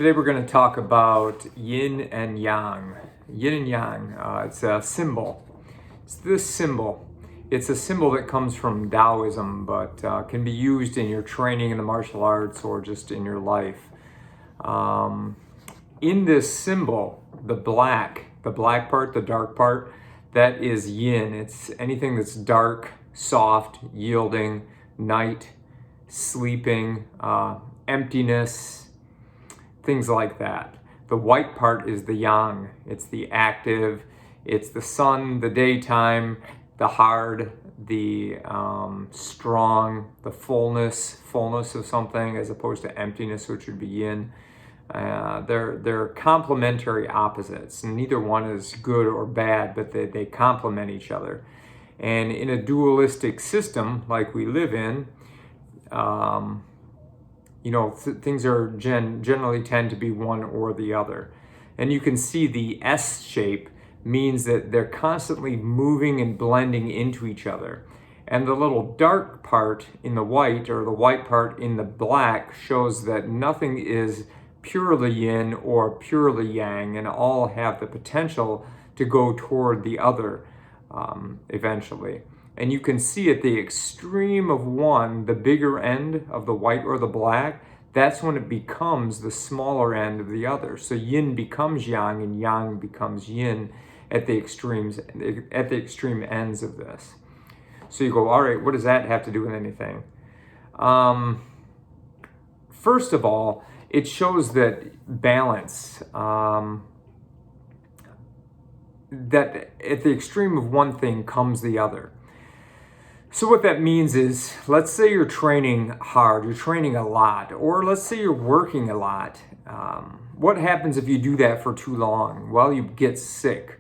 Today we're going to talk about Yin and Yang. Yin and Yang, it's a symbol. It's this symbol. It's a symbol that comes from Taoism, but can be used in your training in the martial arts or just in your life. In this symbol, the black part, the dark part, that is Yin. It's anything that's dark, soft, yielding, night, sleeping, emptiness, things like that. The white part is the Yang. It's the active, it's the sun, the daytime, the hard, the strong, the fullness of something, as opposed to emptiness, which would be Yin. They're complementary opposites. Neither one is good or bad, but they complement each other. And in a dualistic system like we live in, things are generally tend to be one or the other. And you can see the S shape means that they're constantly moving and blending into each other. And the little dark part in the white, or the white part in the black, shows that nothing is purely yin or purely yang, and all have the potential to go toward the other eventually. And you can see at the extreme of one, the bigger end of the white or the black, that's when it becomes the smaller end of the other. So yin becomes yang and yang becomes yin at the extremes, at the extreme ends of this. So you go, all right, what does that have to do with anything? First of all, it shows that balance, that at the extreme of one thing comes the other. So what that means is, let's say you're training hard, you're training a lot, or let's say you're working a lot. What happens if you do that for too long? Well, you get sick,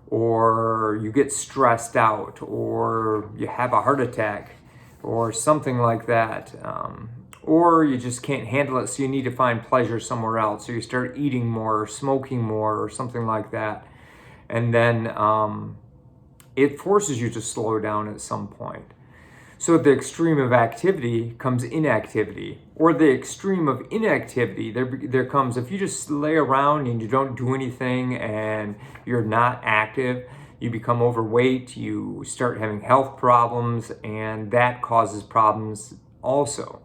or you get stressed out, or you have a heart attack, or something like that. Or you just can't handle it, so you need to find pleasure somewhere else. So you start eating more, or smoking more, or something like that. And then it forces you to slow down at some point. So at the extreme of activity comes inactivity, or the extreme of inactivity, there comes, if you just lay around and you don't do anything and you're not active, you become overweight, you start having health problems, and that causes problems also.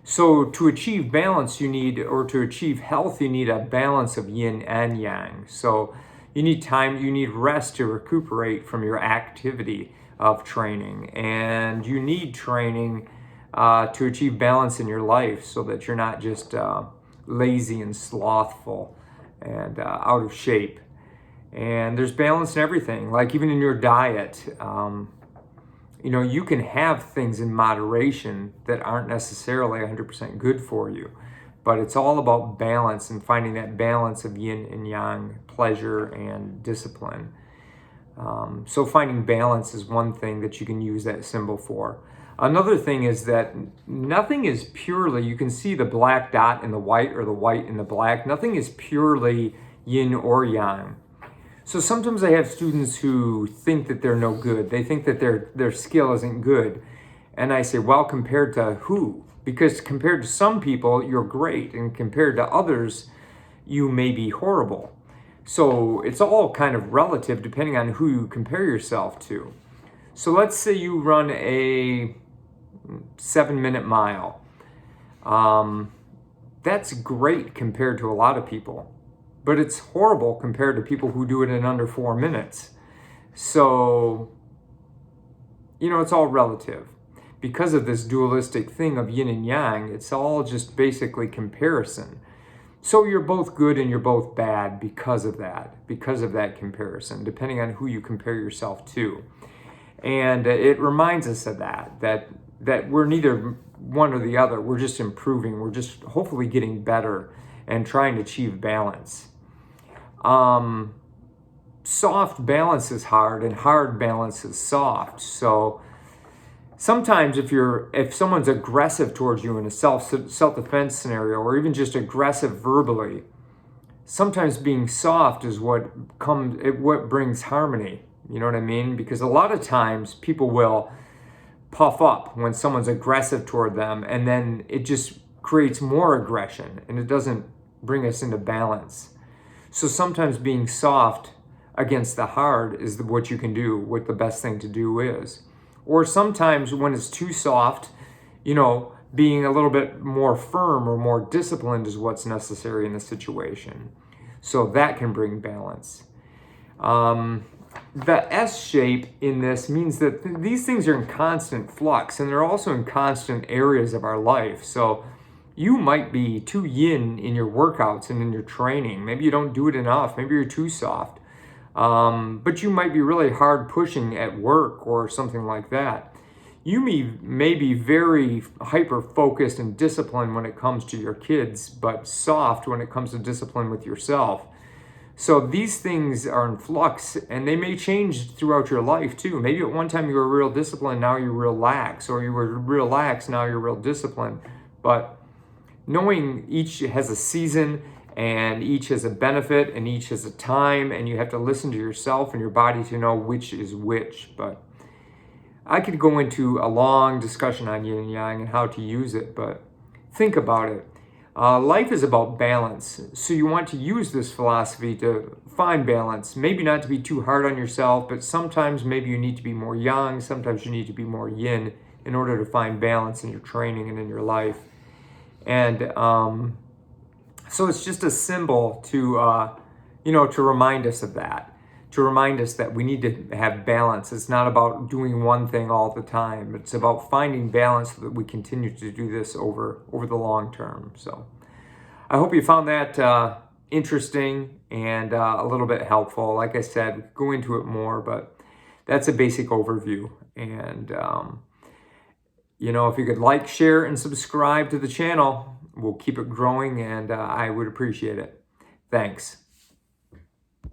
So to achieve balance, to achieve health, you need a balance of yin and yang. So you need time, you need rest to recuperate from your activity of training. And you need training to achieve balance in your life so that you're not just lazy and slothful and out of shape. And there's balance in everything, like even in your diet. You can have things in moderation that aren't necessarily 100% good for you. But it's all about balance and finding that balance of yin and yang, pleasure and discipline. So finding balance is one thing that you can use that symbol for. Another thing is that nothing is purely, you can see the black dot in the white or the white in the black, nothing is purely yin or yang. So sometimes I have students who think that they're no good. They think that their skill isn't good. And I say, well, compared to who? Because compared to some people, you're great. And compared to others, you may be horrible. So it's all kind of relative depending on who you compare yourself to. So let's say you run a 7-minute mile. That's great compared to a lot of people. But it's horrible compared to people who do it in under 4 minutes. So, it's all relative. Because of this dualistic thing of yin and yang, it's all just basically comparison. So you're both good and you're both bad because of that comparison, depending on who you compare yourself to. And it reminds us of that we're neither one or the other. We're just improving. We're just hopefully getting better and trying to achieve balance. Soft balance is hard and hard balance is soft. So sometimes if someone's aggressive towards you in a self-defense scenario, or even just aggressive verbally, sometimes being soft is what brings harmony. You know what I mean? Because a lot of times people will puff up when someone's aggressive toward them, and then it just creates more aggression, and it doesn't bring us into balance. So sometimes being soft against the hard is what you can do, what the best thing to do is. Or sometimes when it's too soft, being a little bit more firm or more disciplined is what's necessary in the situation. So that can bring balance. The S shape in this means that these things are in constant flux, and they're also in constant areas of our life. So you might be too yin in your workouts and in your training. Maybe you don't do it enough. Maybe you're too soft. But you might be really hard pushing at work or something like that. You may be very hyper focused and disciplined when it comes to your kids, but soft when it comes to discipline with yourself. So these things are in flux, and they may change throughout your life too. Maybe at one time you were real disciplined, now you're real lax, or you were real lax, now you're real disciplined. But knowing each has a season, and each has a benefit, and each has a time, and you have to listen to yourself and your body to know which is which. But I could go into a long discussion on yin and yang and how to use it, but think about it. Life is about balance, so you want to use this philosophy to find balance. Maybe not to be too hard on yourself, but sometimes maybe you need to be more yang, sometimes you need to be more yin in order to find balance in your training and in your life. And so it's just a symbol to remind us of that, to remind us that we need to have balance. It's not about doing one thing all the time. It's about finding balance so that we continue to do this over the long term. So I hope you found that interesting and a little bit helpful. Like I said, we could go into it more, but that's a basic overview. And, if you could like, share, and subscribe to the channel, we'll keep it growing, and I would appreciate it. Thanks.